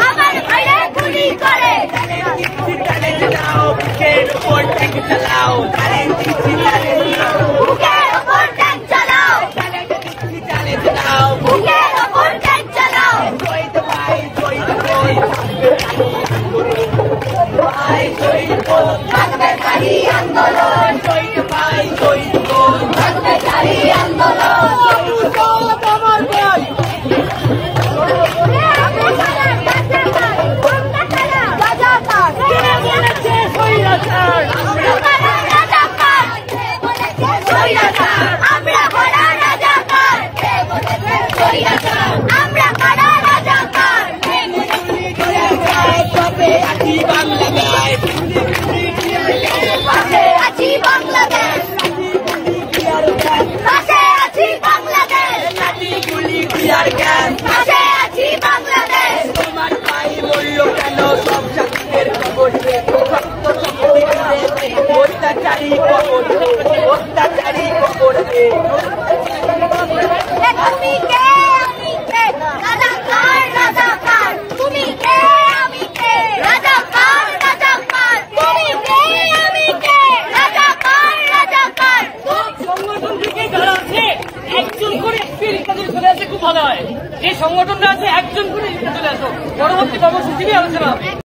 আমার ভাইরে গুলি করে চ্যালেঞ্জ দাও বুকের উপর ট্যাঙ্ক চালাও চ্যালেঞ্জ দাও বুকের উপর ট্যাঙ্ক চালাও চ্যালেঞ্জ দাও বুকের উপর ট্যাঙ্ক চালাও শহীদ ভাই শহীদ কই ভাই শহীদ কই থাকবে জারি আন্দোলন শহীদ ভাই শহীদ কই থাকবে জারি আন্দোলন আমার ভাই তোমার ভাই বলল কেন সব জাতিদের খবর অত্যাচারী খবর অত্যাচারী খবর তুমি কে আমি কে রাজাকার রাজাকার তুমি কে আমি কে রাজাকার রাজাকার তুমি কে আমি কে রাজাকার রাজাকার সংগঠন থেকে যারা আছে একজন করে এক্সপিরিয়েন্স চলে আসে খুব ভালো হয়। যে সংগঠনটা আছে একজন করে চলে আসো, পরবর্তী কর্মসূচি নিয়ে আলোচনা হবে।